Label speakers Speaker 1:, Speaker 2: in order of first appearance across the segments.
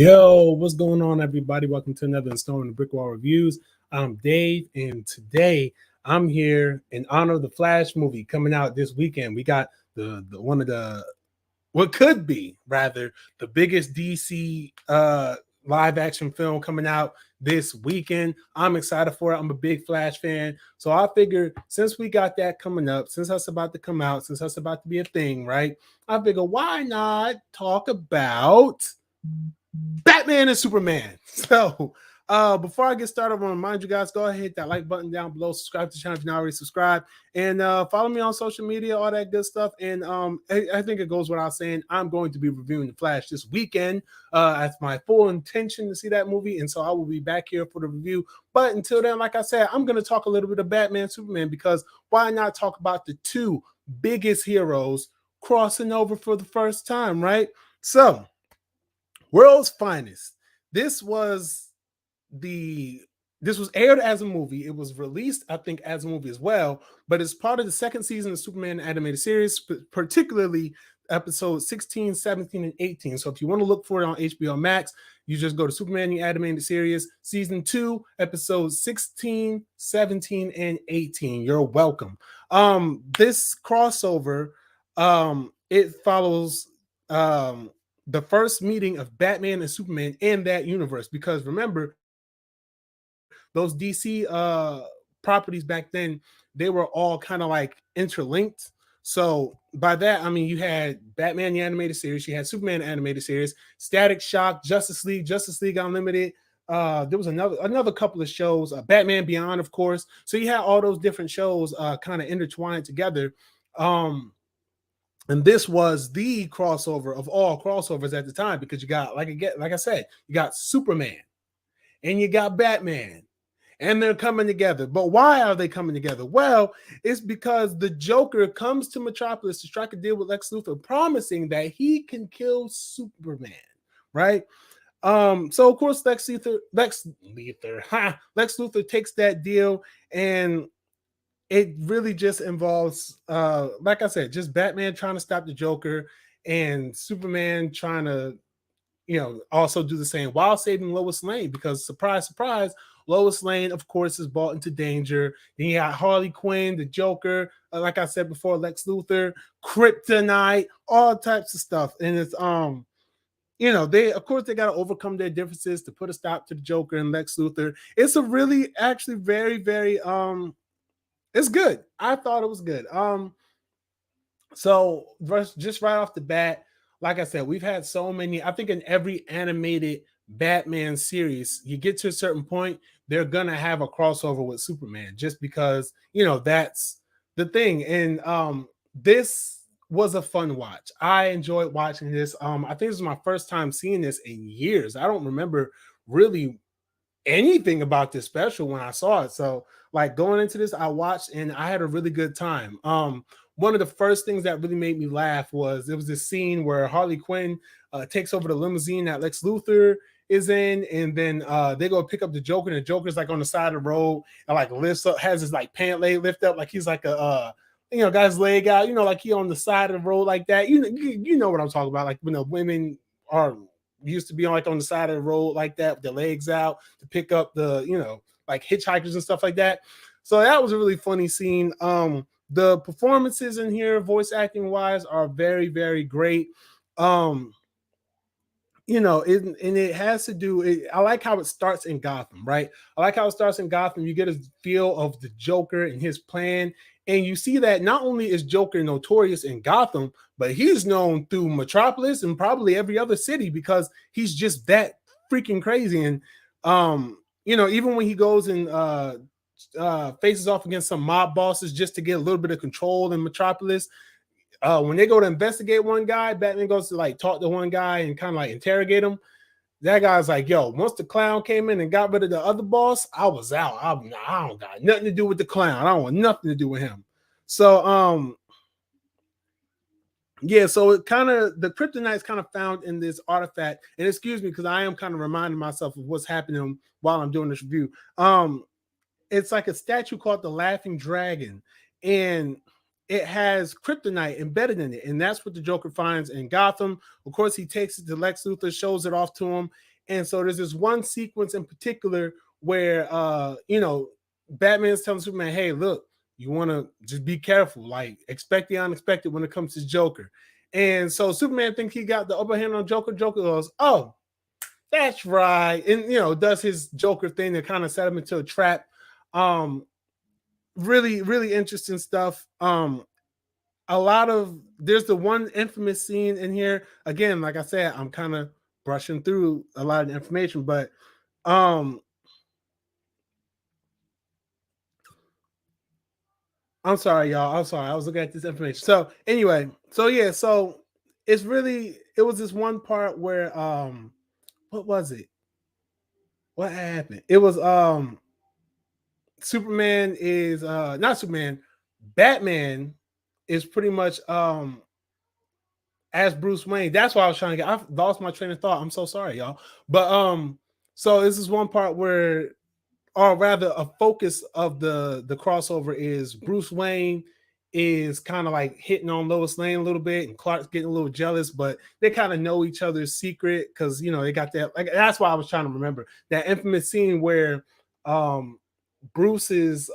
Speaker 1: Yo, what's going on, everybody? Welcome to another installment of BrickWall Reviews. I'm Dave, and today I'm here in honor of the Flash movie coming out this weekend. We got the one of the what could be rather the biggest DC live action film coming out this weekend. I'm excited for it. I'm a big Flash fan, so I figured since we got that coming up, since that's about to come out, since that's about to be a thing, right? I figure why not talk about Batman and Superman. So before I get started, I want to remind you guys, go ahead, hit that like button down below, subscribe to the channel if you're not already subscribed, and follow me on social media, all that good stuff. And I think it goes without saying, I'm going to be reviewing The Flash this weekend. That's my full intention to see that movie, and so I will be back here for the review. But until then, like I said, I'm going to talk a little bit of Batman, Superman, because why not talk about the two biggest heroes crossing over for the first time, right? So, World's Finest. This was aired as a movie. It was released, I think, as a movie as well, but it's part of the second season of Superman animated series, particularly episodes 16, 17, and 18. So if you want to look for it on HBO Max, you just go to Superman the Animated Series, Season 2, episodes 16, 17, and 18. You're welcome. This crossover, it follows the first meeting of Batman and Superman in that universe, because remember, those DC properties back then, they were all kind of like interlinked. So by that, I mean, you had Batman the Animated Series, you had Superman Animated Series, Static Shock, Justice League Unlimited. There was another couple of shows, Batman Beyond, of course. So you had all those different shows kind of intertwined together. And this was the crossover of all crossovers at the time, because you got, like I said, you got Superman and you got Batman, and they're coming together. But why are they coming together? Well, it's because the Joker comes to Metropolis to strike a deal with Lex Luthor, promising that he can kill Superman, right? So of course Lex Luthor takes that deal, and it really just involves, like I said, just Batman trying to stop the Joker and Superman trying to, also do the same while saving Lois Lane, because surprise, surprise, Lois Lane, of course, is brought into danger. Then you got Harley Quinn, the Joker, like I said before, Lex Luthor, Kryptonite, all types of stuff. And it's, they got to overcome their differences to put a stop to the Joker and Lex Luthor. It's a really, actually very, very, it's good. I thought it was good. So just right off the bat, like I said, we've had so many. I think in every animated Batman series, you get to a certain point, they're gonna have a crossover with Superman, just because that's the thing. And this was a fun watch. I enjoyed watching this. I think this was my first time seeing this in years. I don't remember really anything about this special when I saw it. So like going into this, I watched and I had a really good time. One of the first things that really made me laugh was there was this scene where Harley Quinn takes over the limousine that Lex Luthor is in, and then they go pick up the Joker, and the Joker's like on the side of the road and like lifts up, has his like pant leg lift up, like he's like a got his leg out, like he on the side of the road like that. You know what I'm talking about, like when the women are used to be on like on the side of the road like that with their legs out to pick up the like hitchhikers and stuff like that. So that was a really funny scene. The performances in here, voice acting wise, are very, very great. It has to do. I like how it starts in Gotham, right? I like how it starts in Gotham. You get a feel of the Joker and his plan, and you see that not only is Joker notorious in Gotham, but he's known through Metropolis and probably every other city, because he's just that freaking crazy. And even when he goes and faces off against some mob bosses just to get a little bit of control in Metropolis, when they go to investigate one guy, Batman goes to like talk to one guy and kind of like interrogate him. That guy's like, yo, once the clown came in and got rid of the other boss, I was out. I don't got nothing to do with the clown. I don't want nothing to do with him. So yeah, so it kind of, the kryptonite's kind of found in this artifact. And excuse me, because I am kind of reminding myself of what's happening while I'm doing this review. It's like a statue called the Laughing Dragon, and it has kryptonite embedded in it, and that's what the Joker finds in Gotham. Of course, he takes it to Lex Luthor, shows it off to him, And so there's this one sequence in particular where you know, Batman's telling Superman, hey, look, you want to just be careful, like expect the unexpected when it comes to Joker. And so Superman thinks he got the upper hand on Joker. Joker goes, oh, that's right. And you know, does his Joker thing to kind of set him into a trap. Um, really, really interesting stuff. A lot of there's the one infamous scene in here. Again, like I said, I'm kind of brushing through a lot of the information, but um I'm sorry, y'all. I'm sorry. I was looking at this information. So anyway, so yeah, so it's really it was this one part where what was it? What happened? It was Superman is not Superman, Batman is pretty much as Bruce Wayne. That's why I was trying to get. I've lost my train of thought. I'm so sorry, y'all. But so this is one part where, or rather, a focus of the crossover is Bruce Wayne is kind of like hitting on Lois Lane a little bit, and Clark's getting a little jealous, but they kind of know each other's secret because you know they got that. Like that's why I was trying to remember that infamous scene where um Bruce's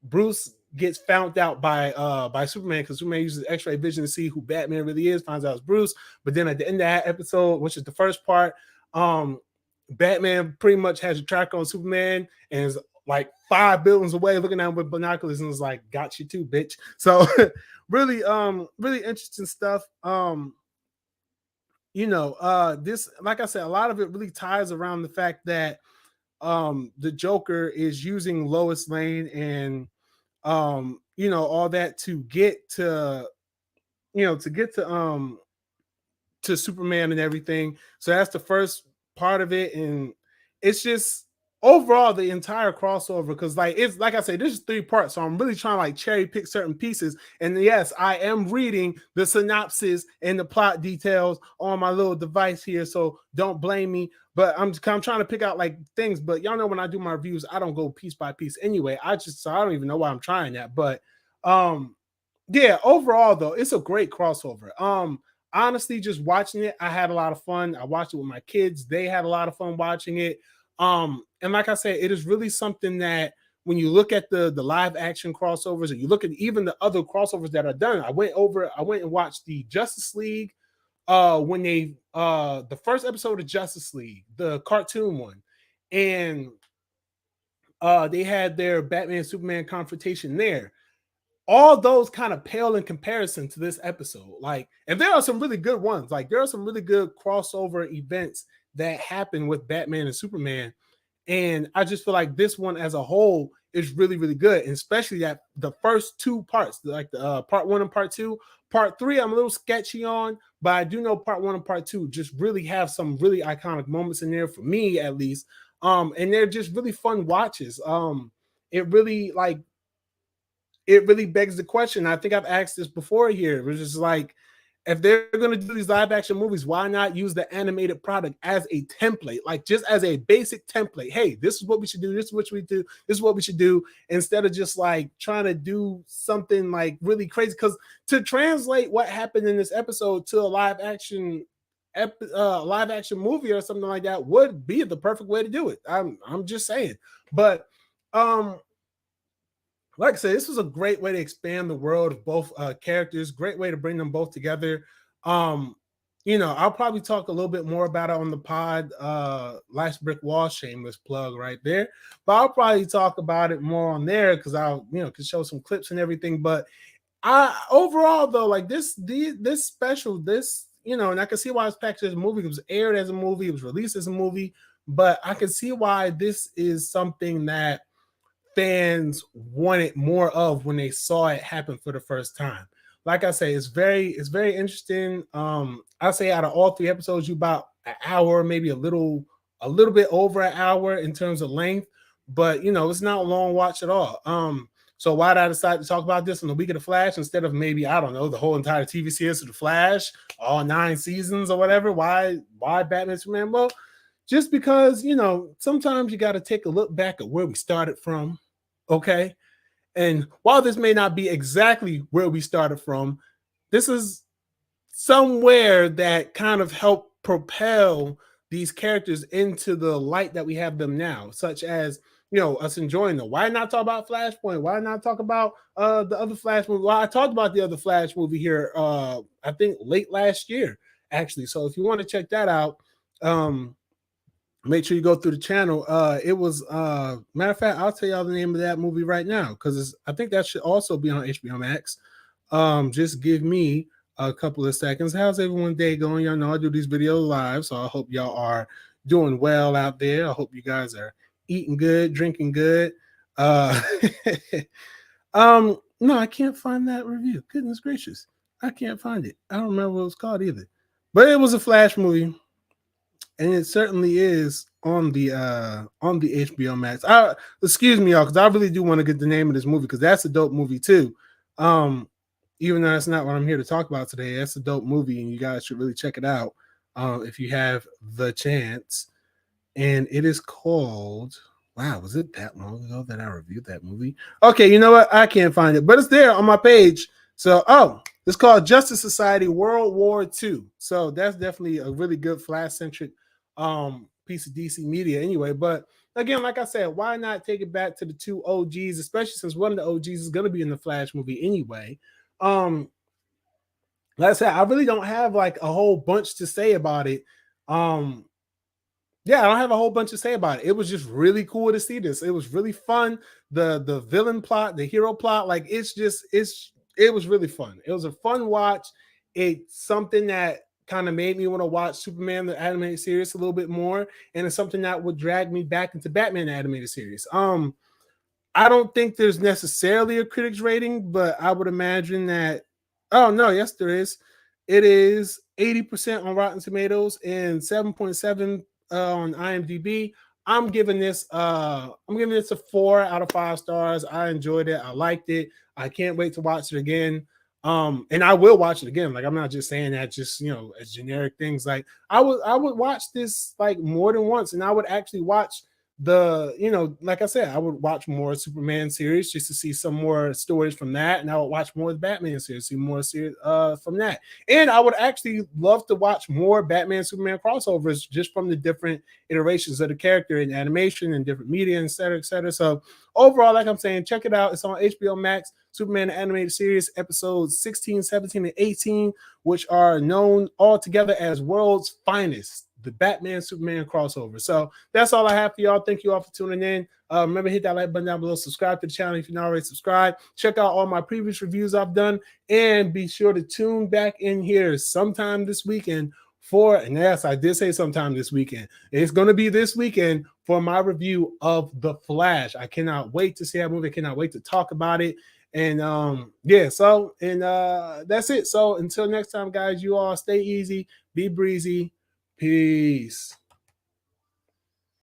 Speaker 1: Bruce gets found out by Superman because Superman uses X-ray vision to see who Batman really is, finds out it's Bruce. But then at the end of that episode, which is the first part, Batman pretty much has a track on Superman and is like 5 buildings away looking at him with binoculars and is like, got you too, bitch. So really, really interesting stuff. You know, this, like I said, a lot of it really ties around the fact that the Joker is using Lois Lane and you know, all that to get to, you know, to Superman and everything. So that's the first part of it, and it's just overall the entire crossover because like it's like I said, this is 3 parts, so I'm really trying to like cherry pick certain pieces. And yes, I am reading the synopsis and the plot details on my little device here, so don't blame me. But I'm trying to pick out like things. But y'all know when I do my reviews, I don't go piece by piece anyway. I don't even know why I'm trying that. But yeah, overall though, it's a great crossover. Honestly, just watching it, I had a lot of fun. I watched it with my kids. They had a lot of fun watching it. And like I said, it is really something that when you look at the live action crossovers, and you look at even the other crossovers that are done, I went and watched the Justice League when they the first episode of Justice League, the cartoon one, and they had their Batman Superman confrontation there. All those kind of pale in comparison to this episode. Like, and there are some really good ones. Like, there are some really good crossover events that happen with Batman and Superman. And I just feel like this one as a whole is really, really good. And especially that the first 2 parts, like the part 1 and part 2. Part 3, I'm a little sketchy on, but I do know part 1 and part 2 just really have some really iconic moments in there for me, at least. And they're just really fun watches. It really like it really begs the question. I think I've asked this before here, which is like, if they're going to do these live action movies, why not use the animated product as a template, like just as a basic template? Hey, this is what we should do. This is what we do. This is what we should do, instead of just like trying to do something like really crazy. Because to translate what happened in this episode to a live action movie or something like that would be the perfect way to do it. I'm just saying. But like I said, this was a great way to expand the world of both characters. Great way to bring them both together. You know, I'll probably talk a little bit more about it on the pod. Last BrickWall, shameless plug right there. But I'll probably talk about it more on there because I'll, you know, can show some clips and everything. But I overall though, like this special, this, you know, and I can see why it's packaged as a movie. It was aired as a movie. It was released as a movie. But I can see why this is something that fans wanted more of when they saw it happen for the first time. Like I say, it's very interesting. I say out of all 3 episodes, you about an hour, maybe a little bit over an hour in terms of length, but you know, it's not a long watch at all. So why did I decide to talk about this on the week of the Flash instead of maybe, I don't know, the whole entire TV series of the Flash, all 9 seasons or whatever? Why Batman Superman? Well, just because, you know, sometimes you got to take a look back at where we started from. Okay. And while this may not be exactly where we started from, this is somewhere that kind of helped propel these characters into the light that we have them now, such as, you know, us enjoying them. Why not talk about Flashpoint? Why not talk about the other Flash movie? Well, I talked about the other Flash movie here, I think late last year, actually. So if you want to check that out, make sure you go through the channel. It was matter of fact, I'll tell y'all the name of that movie right now, because I think that should also be on HBO Max. Just give me a couple of seconds. How's everyone's day going? Y'all know I do these videos live, so I hope y'all are doing well out there. I hope you guys are eating good, drinking good. No, I can't find that review. Goodness gracious, I can't find it. I don't remember what it was called either, but it was a Flash movie, and it certainly is on the HBO Max. Excuse me, y'all, because I really do want to get the name of this movie, because that's a dope movie too. Even though that's not what I'm here to talk about today, that's a dope movie, and you guys should really check it out if you have the chance. And it is called, wow, was it that long ago that I reviewed that movie? Okay, you know what? I can't find it, but it's there on my page. So, it's called Justice Society World War II. So that's definitely a really good Flash-centric piece of DC media anyway. But again, like I said, why not take it back to the two OGs, especially since one of the OGs is going to be in the Flash movie anyway. Like I said, I really don't have like a whole bunch to say about it. Yeah, I don't have a whole bunch to say about it. It was just really cool to see this. It was really fun. The villain plot, the hero plot, like it was really fun. It was a fun watch. It's something that kind of made me want to watch Superman the animated series a little bit more, and it's something that would drag me back into Batman the animated series. I don't think there's necessarily a critics rating, but I would imagine that. Oh no, yes, there is. It is 80% on Rotten Tomatoes and 7.7 on IMDb. I'm giving this a 4 out of 5 stars. I enjoyed it. I liked it. I can't wait to watch it again. And I will watch it again. Like, I'm not just saying that just, you know, as generic things. Like, I would watch this like more than once, and I would actually watch like I said, I would watch more Superman series just to see some more stories from that, and I would watch more Batman series, see more series from that, and I would actually love to watch more Batman Superman crossovers just from the different iterations of the character in animation and different media, et cetera, et cetera. So overall, like I'm saying, check it out. It's on HBO Max. Superman animated series episodes 16, 17, and 18, which are known all together as World's Finest, the Batman Superman crossover. So that's all I have for y'all. Thank you all for tuning in. Remember, hit that like button down below. Subscribe to the channel if you're not already subscribed. Check out all my previous reviews I've done, and be sure to tune back in here sometime this weekend and yes, I did say sometime this weekend. It's going to be this weekend for my review of The Flash. I cannot wait to see that movie. I cannot wait to talk about it. And that's it. So until next time, guys, you all stay easy, be breezy. Peace.